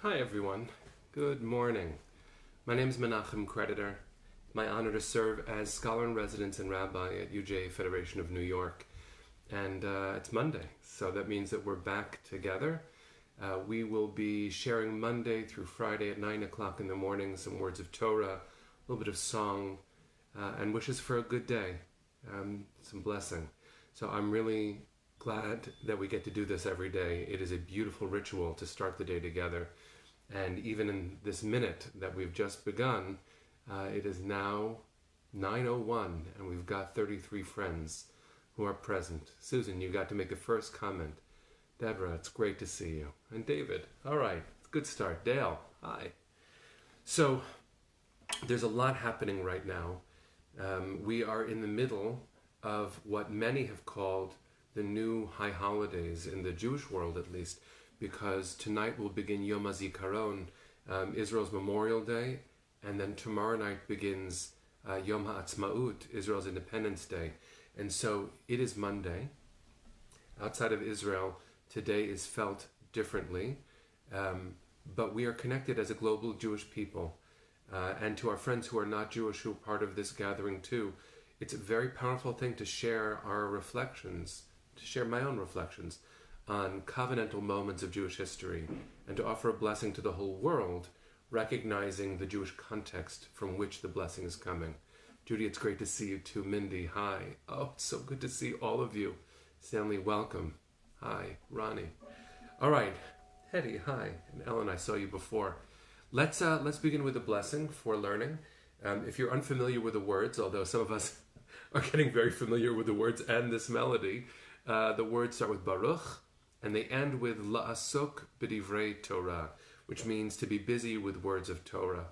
Hi everyone, good morning. My name is Menachem Creditor. It's my honor to serve as Scholar in Residence and Rabbi at UJ Federation of New York. And it's Monday, so that means that we're back together. We will be sharing Monday through Friday at 9 o'clock in the morning some words of Torah, a little bit of song, and wishes for a good day, some blessing. So I'm really glad that we get to do this every day. It is a beautiful ritual to start the day together. And even in this minute that we've just begun, it is now 9:01 and we've got 33 friends who are present. Susan, you got to make the first comment. Deborah, it's great to see you. And David, all right, good start. Dale, hi. So there's a lot happening right now. We are in the middle of what many have called the new high holidays, in the Jewish world at least, because tonight will begin Yom HaZikaron, Israel's Memorial Day, and then tomorrow night begins Yom HaAtzmaut, Israel's Independence Day. And so it is Monday. Outside of Israel, today is felt differently, but we are connected as a global Jewish people. And to our friends who are not Jewish, who are part of this gathering too, it's a very powerful thing to share our reflections, to share my own reflections on covenantal moments of Jewish history, and to offer a blessing to the whole world, recognizing the Jewish context from which the blessing is coming. Judy, it's great to see you too. Mindy, hi. Oh, it's so good to see all of you. Stanley, welcome. Hi. Ronnie. All right. Hetty, hi. And Ellen, I saw you before. Let's begin with a blessing for learning. If you're unfamiliar with the words, although some of us are getting very familiar with the words and this melody, the words start with Baruch, and they end with La'asok b'divrei Torah, which means to be busy with words of Torah.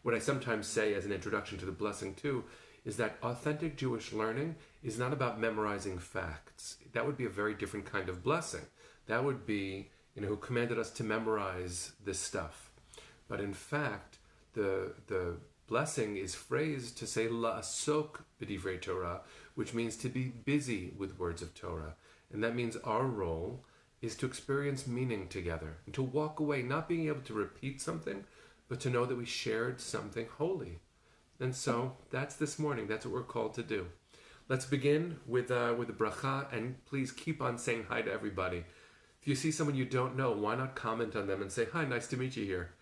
What I sometimes say as an introduction to the blessing too is that authentic Jewish learning is not about memorizing facts. That would be a very different kind of blessing. That would be, who commanded us to memorize this stuff. But in fact, the blessing is phrased to say La'asok b'divrei Torah, which means to be busy with words of Torah. And that means our role is to experience meaning together and to walk away not being able to repeat something, but to know that we shared something holy. And so that's this morning. That's what we're called to do. Let's begin with the bracha, and please keep on saying hi to everybody. If you see someone you don't know, why not comment on them and say, hi, nice to meet you here.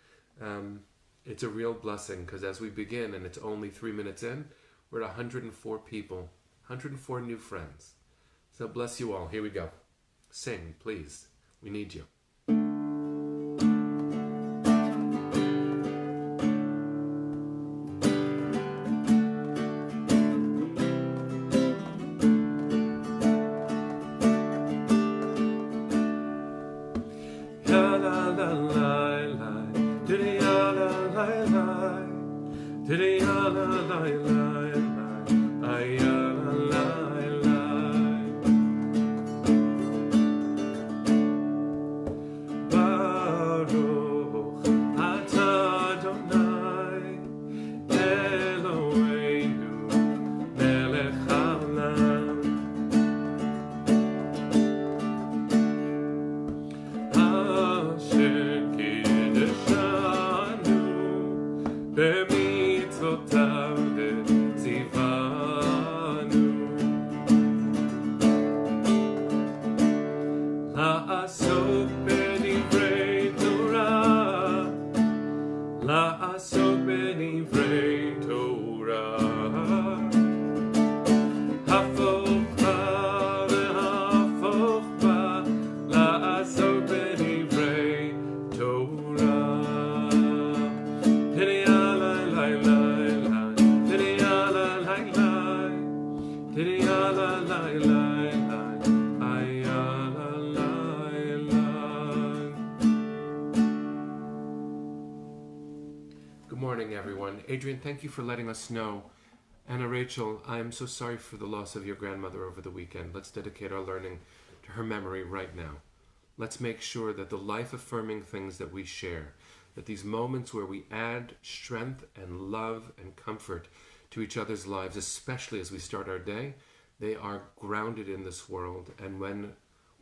It's a real blessing, because as we begin, and it's only 3 minutes in, we're at 104 people, 104 new friends. So bless you all. Here we go. Sing, please. We need you. Adrian, thank you for letting us know. Anna Rachel, I am so sorry for the loss of your grandmother over the weekend. Let's dedicate our learning to her memory right now. Let's make sure that the life-affirming things that we share, that these moments where we add strength and love and comfort to each other's lives, especially as we start our day, they are grounded in this world. And when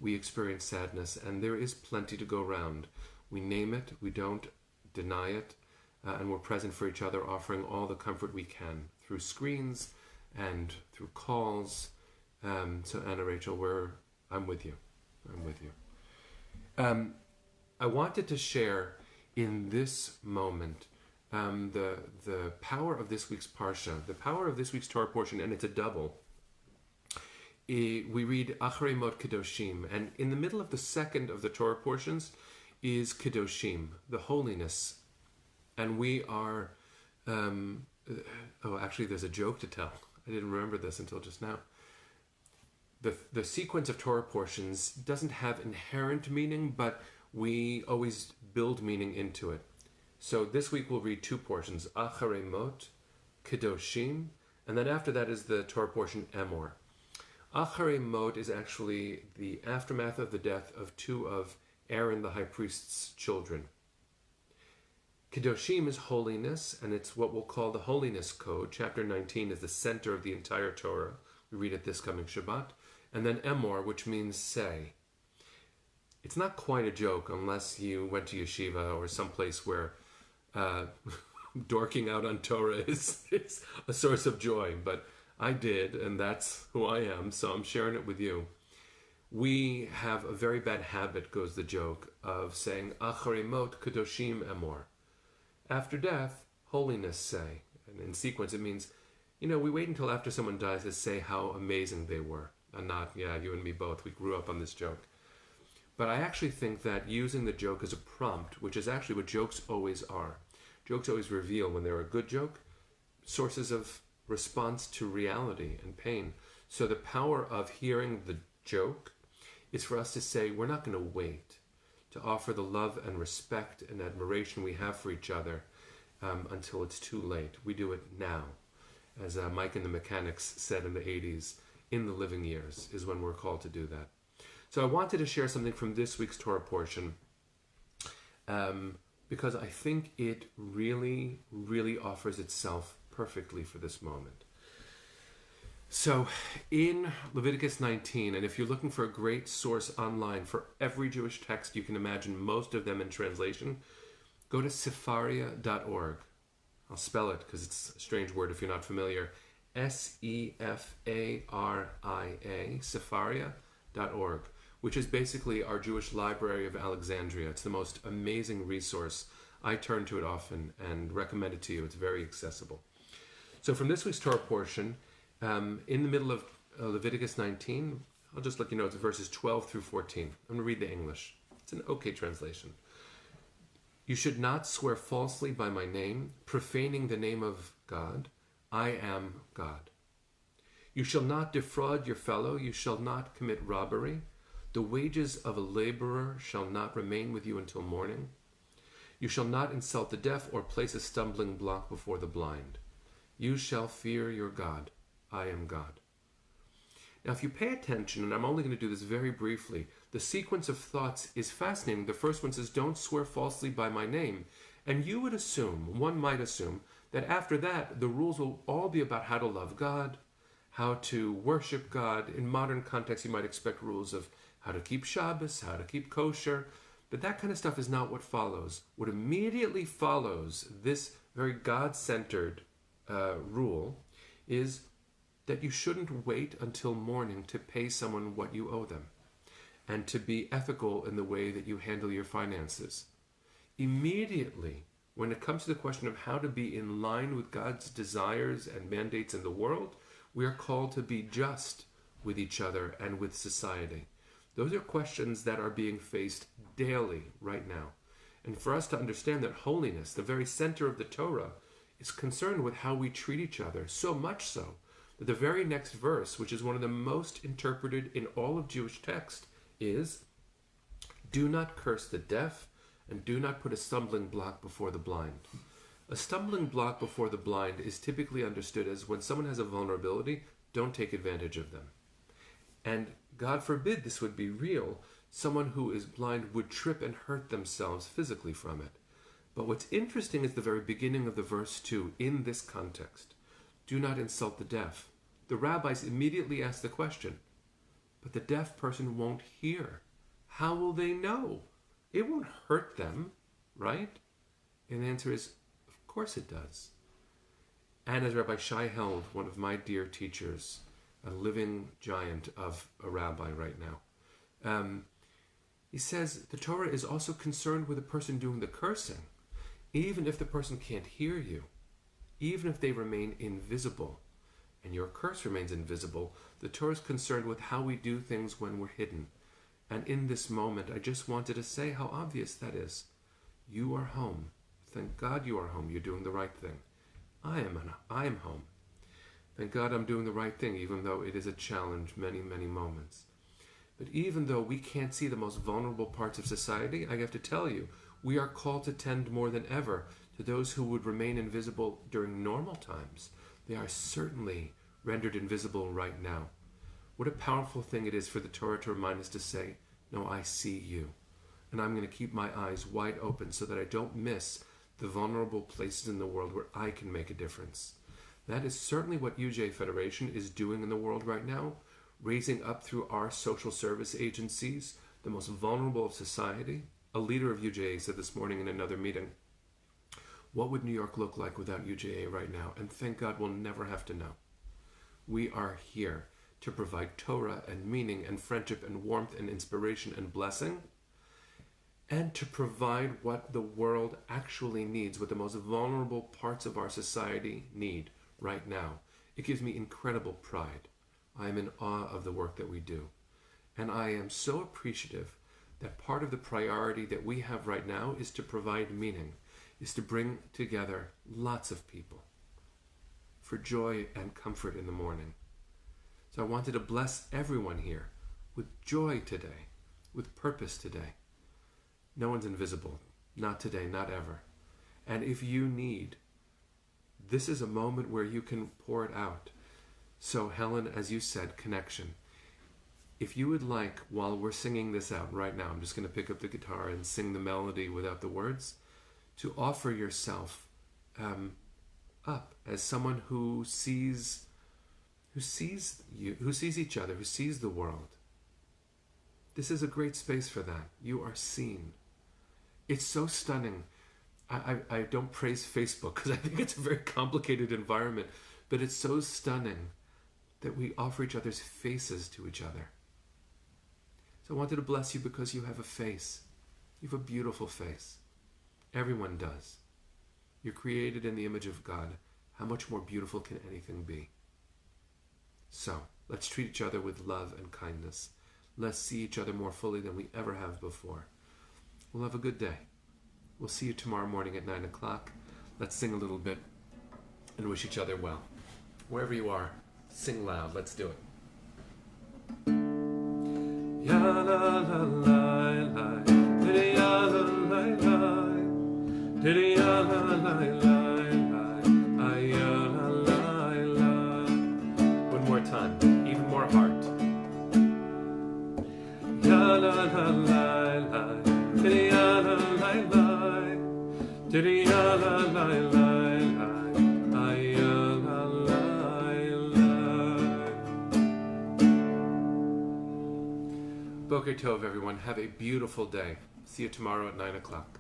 we experience sadness, and there is plenty to go around, We name it, we don't deny it, and we're present for each other, offering all the comfort we can through screens and through calls. So Anna Rachel, I'm with you. I'm with you. I wanted to share in this moment the power of this week's Parsha, the power of this week's Torah portion, and it's a double. We read Acharei Mot Kedoshim, and in the middle of the second of the Torah portions is Kedoshim, the holiness. And we are, actually there's a joke to tell. I didn't remember this until just now. The sequence of Torah portions doesn't have inherent meaning, but we always build meaning into it. So this week we'll read two portions, Acharei Mot, Kedoshim, and then after that is the Torah portion Emor. Acharei Mot is actually the aftermath of the death of two of Aaron the high priest's children. Kedoshim is holiness, and it's what we'll call the Holiness Code. Chapter 19 is the center of the entire Torah. We read it this coming Shabbat. And then Emor, which means say. It's not quite a joke unless you went to yeshiva or someplace where dorking out on Torah is a source of joy. But I did, and that's who I am, so I'm sharing it with you. We have a very bad habit, goes the joke, of saying, Acharei Mot Kedoshim Emor. After death, holiness say. And in sequence, it means, we wait until after someone dies to say how amazing they were. And not, you and me both, we grew up on this joke. But I actually think that using the joke as a prompt, which is actually what jokes always are. Jokes always reveal, when they're a good joke, sources of response to reality and pain. So the power of hearing the joke is for us to say, we're not going to wait to offer the love and respect and admiration we have for each other until it's too late. We do it now. As Mike and the Mechanics said in the 80s, in the living years is when we're called to do that. So I wanted to share something from this week's Torah portion because I think it really, really offers itself perfectly for this moment. So in Leviticus 19, and if you're looking for a great source online for every Jewish text you can imagine, most of them in translation, go to sefaria.org. I'll spell it because it's a strange word if you're not familiar. Sefaria, Sefaria.org, which is basically our Jewish Library of Alexandria. It's the most amazing resource. I turn to it often and recommend it to you. It's very accessible. So from this week's Torah portion, in the middle of Leviticus 19, I'll just let you know it's verses 12 through 14. I'm going to read the English. It's an okay translation. You should not swear falsely by my name, profaning the name of God. I am God. You shall not defraud your fellow. You shall not commit robbery. The wages of a laborer shall not remain with you until morning. You shall not insult the deaf or place a stumbling block before the blind. You shall fear your God. I am God. Now, if you pay attention, and I'm only going to do this very briefly, the sequence of thoughts is fascinating. The first one says, don't swear falsely by my name. And you would assume, one might assume, that after that, the rules will all be about how to love God, how to worship God. In modern context, you might expect rules of how to keep Shabbos, how to keep kosher. But that kind of stuff is not what follows. What immediately follows this very God-centered rule is that you shouldn't wait until morning to pay someone what you owe them, and to be ethical in the way that you handle your finances. Immediately, when it comes to the question of how to be in line with God's desires and mandates in the world, we are called to be just with each other and with society. Those are questions that are being faced daily right now. And for us to understand that holiness, the very center of the Torah, is concerned with how we treat each other, so much so that the very next verse, which is one of the most interpreted in all of Jewish text, is, do not curse the deaf, and do not put a stumbling block before the blind. A stumbling block before the blind is typically understood as when someone has a vulnerability, don't take advantage of them. And God forbid this would be real, someone who is blind would trip and hurt themselves physically from it. But what's interesting is the very beginning of the verse 2, in this context. Do not insult the deaf. The rabbis immediately ask the question, but the deaf person won't hear. How will they know? it won't hurt them, right? And the answer is, of course it does. And as Rabbi Shai Held, one of my dear teachers, a living giant of a rabbi right now, he says the Torah is also concerned with the person doing the cursing. Even if the person can't hear you, even if they remain invisible, and your curse remains invisible, the Torah is concerned with how we do things when we're hidden. And in this moment, I just wanted to say how obvious that is. You are home. Thank God you are home. You're doing the right thing. I am home. Thank God I'm doing the right thing, even though it is a challenge many, many moments. But even though we can't see the most vulnerable parts of society, I have to tell you, we are called to tend more than ever to those who would remain invisible during normal times. They are certainly rendered invisible right now. What a powerful thing it is for the Torah to remind us to say, no, I see you. And I'm going to keep my eyes wide open so that I don't miss the vulnerable places in the world where I can make a difference. That is certainly what UJ Federation is doing in the world right now, raising up through our social service agencies the most vulnerable of society. A leader of UJA said this morning in another meeting, what would New York look like without UJA right now? And thank God we'll never have to know. We are here to provide Torah and meaning and friendship and warmth and inspiration and blessing, and to provide what the world actually needs, what the most vulnerable parts of our society need right now. It gives me incredible pride. I am in awe of the work that we do. And I am so appreciative that part of the priority that we have right now is to provide meaning, is to bring together lots of people for joy and comfort in the morning. So I wanted to bless everyone here with joy today, with purpose today. No one's invisible. Not today, not ever. And if you need, this is a moment where you can pour it out. So Helen, as you said, connection. If you would like, while we're singing this out right now, I'm just going to pick up the guitar and sing the melody without the words, to offer yourself up as someone who sees you, who sees each other, who sees the world. This is a great space for that. You are seen. It's so stunning. I don't praise Facebook because I think it's a very complicated environment, but it's so stunning that we offer each other's faces to each other. So I wanted to bless you because you have a face. You have a beautiful face. Everyone does. You're created in the image of God. How much more beautiful can anything be? So, let's treat each other with love and kindness. Let's see each other more fully than we ever have before. We'll have a good day. We'll see you tomorrow morning at 9 o'clock. Let's sing a little bit and wish each other well. Wherever you are, sing loud. Let's do it. Ya la la la la, diddy ya la la la, diddy ya la la la, ay ya la la la. One more time, even more heart. Ya la la la la, diddy ya la la la, diddy ya la la la, ay ya la la la. Boker Tov, everyone. Have a beautiful day. See you tomorrow at 9 o'clock.